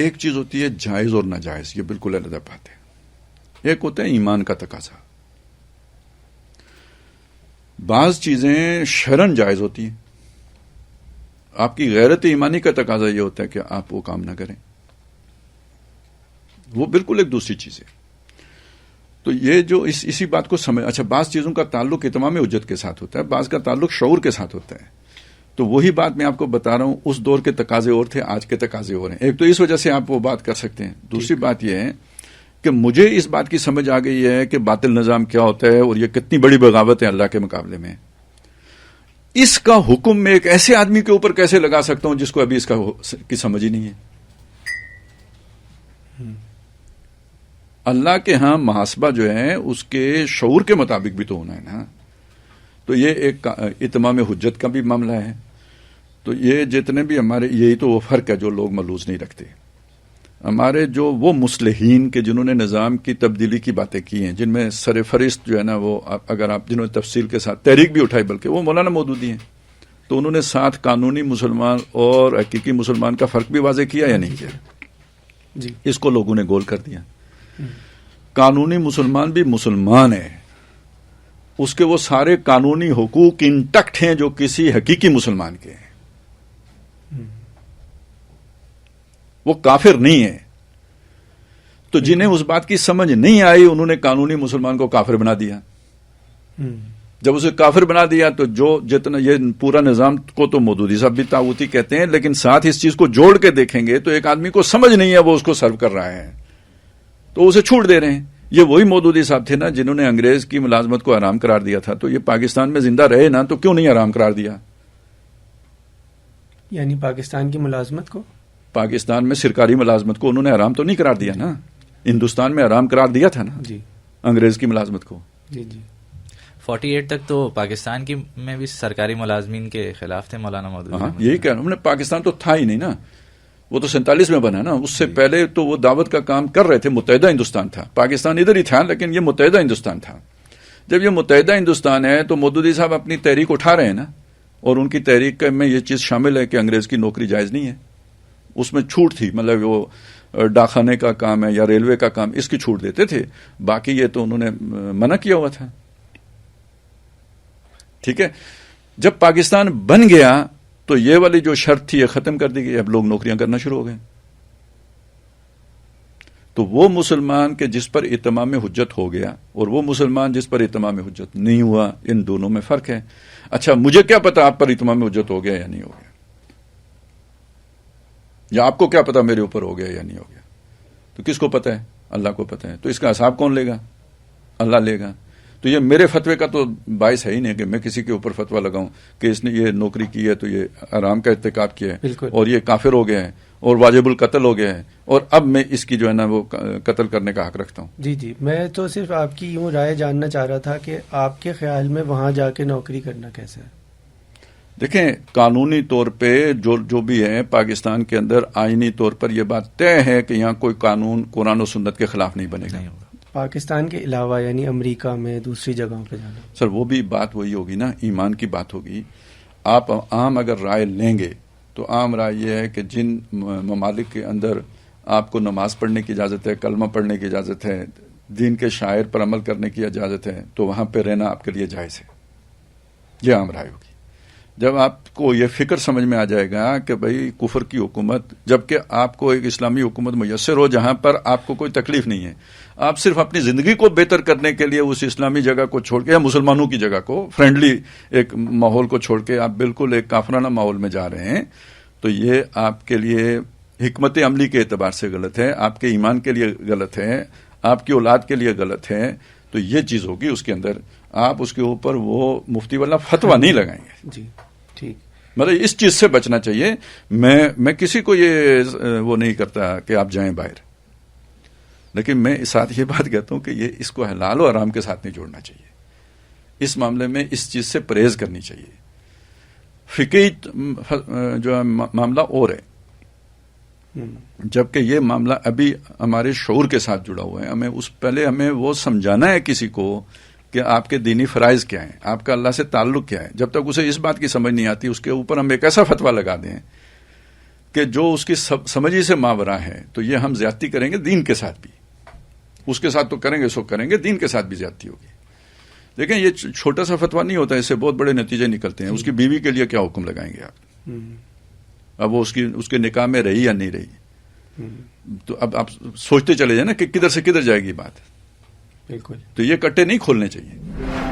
ایک چیز ہوتی ہے جائز اور ناجائز، یہ بالکل علیحدہ بات ہے۔ ایک ہوتا ہے ایمان کا تقاضا۔ بعض چیزیں شرعاً جائز ہوتی ہیں، آپ کی غیرت ایمانی کا تقاضا یہ ہوتا ہے کہ آپ وہ کام نہ کریں، وہ بالکل ایک دوسری چیز ہے۔ تو یہ جو اسی بات کو سمجھ، اچھا بعض چیزوں کا تعلق اتمام حجت کے ساتھ ہوتا ہے، بعض کا تعلق شعور کے ساتھ ہوتا ہے۔ تو وہی بات میں آپ کو بتا رہا ہوں، اس دور کے تقاضے اور تھے، آج کے تقاضے اور ہیں۔ ایک تو اس وجہ سے آپ وہ بات کر سکتے ہیں، دوسری بات یہ ہے کہ مجھے اس بات کی سمجھ آ گئی ہے کہ باطل نظام کیا ہوتا ہے اور یہ کتنی بڑی بغاوت ہے اللہ کے مقابلے میں۔ اس کا حکم میں ایک ایسے آدمی کے اوپر کیسے لگا سکتا ہوں جس کو ابھی اس کی سمجھ ہی نہیں ہے۔ اللہ کے ہاں محاسبہ جو ہے اس کے شعور کے مطابق بھی تو ہونا ہے نا۔ تو یہ ایک اتمام حجت کا بھی معاملہ ہے۔ تو یہ جتنے بھی ہمارے، یہی تو وہ فرق ہے جو لوگ ملوث نہیں رکھتے۔ ہمارے جو وہ مصلحین کے جنہوں نے نظام کی تبدیلی کی باتیں کی ہیں، جن میں سر فہرست جو ہے نا، وہ اگر آپ جنہوں نے تفصیل کے ساتھ تحریک بھی اٹھائی، بلکہ وہ مولانا مودودی ہیں، تو انہوں نے ساتھ قانونی مسلمان اور حقیقی مسلمان کا فرق بھی واضح کیا یا نہیں کیا؟ جی، اس کو لوگوں نے گول کر دیا۔ قانونی مسلمان بھی مسلمان ہے، اس کے وہ سارے قانونی حقوق انٹیکٹ ہیں جو کسی حقیقی مسلمان کے ہیں، وہ کافر نہیں ہے۔ تو جنہیں اس بات کی سمجھ نہیں آئی، انہوں نے قانونی مسلمان کو کافر بنا دیا۔ جب اسے کافر بنا دیا تو جو جتنا یہ پورا نظام کو تو مودودی صاحب بھی طاغوتی کہتے ہیں، لیکن ساتھ اس چیز کو جوڑ کے دیکھیں گے تو ایک آدمی کو سمجھ نہیں ہے، وہ اس کو سرو کر رہا ہے تو اسے چھوڑ دے رہے ہیں۔ یہ وہی مودودی صاحب تھے نا جنہوں نے انگریز کی ملازمت کو حرام قرار دیا تھا، تو یہ پاکستان میں زندہ رہے نا، تو کیوں نہیں حرام قرار دیا؟ یعنی پاکستان کی ملازمت کو، پاکستان میں سرکاری ملازمت کو انہوں نے حرام تو نہیں قرار دیا نا، ہندوستان میں حرام قرار دیا تھا نا جی، انگریز کی ملازمت کو۔ جی جی 48 تک تو پاکستان کی میں بھی سرکاری ملازمین کے خلاف تھے مولانا مودودی۔ ہاں یہی کہہ رہا ہوں، پاکستان تو تھا ہی نہیں نا، وہ تو 47 میں بنا نا، اس سے پہلے تو وہ دعوت کا کام کر رہے تھے، متحدہ ہندوستان تھا، پاکستان ادھر ہی تھا لیکن یہ متحدہ ہندوستان تھا۔ جب یہ متحدہ ہندوستان ہے تو مودودی صاحب اپنی تحریک اٹھا رہے ہیں نا، اور ان کی تحریک میں یہ چیز شامل ہے کہ انگریز کی نوکری جائز نہیں ہے، اس میں چھوٹ تھی، مطلب وہ ڈاکخانے کا کام ہے یا ریلوے کا کام، اس کی چھوٹ دیتے تھے، باقی یہ تو انہوں نے منع کیا ہوا تھا۔ ٹھیک ہے، جب پاکستان بن گیا تو یہ والی جو شرط تھی یہ ختم کر دی گئی، اب لوگ نوکریاں کرنا شروع ہو گئے۔ تو وہ مسلمان کہ جس پر اتمام حجت ہو گیا اور وہ مسلمان جس پر اتمام حجت نہیں ہوا، ان دونوں میں فرق ہے۔ اچھا مجھے کیا پتا آپ پر اتمام حجت ہو گیا یا نہیں ہو گیا، یا آپ کو کیا پتا میرے اوپر ہو گیا یا نہیں ہو گیا؟ تو کس کو پتا ہے؟ اللہ کو پتا ہے۔ تو اس کا حساب کون لے گا؟ اللہ لے گا۔ تو یہ میرے فتوے کا تو باعث ہے ہی نہیں کہ میں کسی کے اوپر فتویٰ لگاؤں کہ اس نے یہ نوکری کی ہے تو یہ حرام کا ارتکاب کیا ہے اور یہ کافر ہو گیا ہے اور واجب القتل ہو گیا ہے، اور اب میں اس کی جو ہے نا وہ قتل کرنے کا حق رکھتا ہوں۔ جی جی، میں تو صرف آپ کی یوں رائے جاننا چاہ رہا تھا کہ آپ کے خیال میں وہاں جا کے نوکری کرنا کیسا ہے؟ دیکھیں قانونی طور پہ جو بھی ہے پاکستان کے اندر آئینی طور پر یہ بات طے ہے کہ یہاں کوئی قانون قرآن و سنت کے خلاف نہیں بنے گا۔ پاکستان کے علاوہ یعنی امریکہ میں دوسری جگہوں پہ جانا؟ سر وہ بھی بات وہی ہوگی نا، ایمان کی بات ہوگی۔ آپ عام اگر رائے لیں گے تو عام رائے یہ ہے کہ جن ممالک کے اندر آپ کو نماز پڑھنے کی اجازت ہے، کلمہ پڑھنے کی اجازت ہے، دین کے شاعر پر عمل کرنے کی اجازت ہے، تو وہاں پہ رہنا آپ کے لیے جائز ہے، یہ عام رائے ہوگی۔ جب آپ کو یہ فکر سمجھ میں آ جائے گا کہ بھئی کفر کی حکومت، جبکہ آپ کو ایک اسلامی حکومت میسر ہو جہاں پر آپ کو کوئی تکلیف نہیں ہے، آپ صرف اپنی زندگی کو بہتر کرنے کے لیے اس اسلامی جگہ کو چھوڑ کے یا مسلمانوں کی جگہ کو، فرینڈلی ایک ماحول کو چھوڑ کے آپ بالکل ایک کافرانہ ماحول میں جا رہے ہیں، تو یہ آپ کے لیے حکمت عملی کے اعتبار سے غلط ہے، آپ کے ایمان کے لیے غلط ہے، آپ کی اولاد کے لیے غلط ہے۔ تو یہ چیز ہوگی اس کے اندر، آپ اس کے اوپر وہ مفتی والا فتویٰ نہیں لگائیں گے۔ جی ٹھیک، مطلب اس چیز سے بچنا چاہیے۔ میں کسی کو یہ وہ نہیں کرتا کہ آپ جائیں باہر، لیکن میں ساتھ یہ بات کہتا ہوں کہ یہ اس کو حلال و حرام کے ساتھ نہیں جوڑنا چاہیے، اس معاملے میں اس چیز سے پرہیز کرنی چاہیے۔ فقہی جو ہے معاملہ اور ہے، جبکہ یہ معاملہ ابھی ہمارے شعور کے ساتھ جڑا ہوا ہے۔ پہلے ہمیں وہ سمجھانا ہے کسی کو کہ آپ کے دینی فرائض کیا ہیں، آپ کا اللہ سے تعلق کیا ہے۔ جب تک اسے اس بات کی سمجھ نہیں آتی، اس کے اوپر ہم ایک ایسا فتویٰ لگا دیں کہ جو اس کی سمجھی سے ماورا ہے تو یہ ہم زیادتی کریں گے دین کے ساتھ بھی، اس کے ساتھ تو کریں گے سو کریں گے، دین کے ساتھ بھی زیادتی ہوگی. دیکھیں یہ چھوٹا سا فتویٰ نہیں ہوتا، اس سے بہت بڑے نتیجے نکلتے ہیں. اس کی بیوی کے لیے کیا حکم لگائیں گے آپ؟ اب وہ اس کے نکاح میں رہی یا نہیں رہی، تو اب آپ سوچتے چلے جائیں نا کہ کدھر سے کدھر جائے گی بات. بالکل. تو یہ کٹے نہیں کھولنے چاہیے.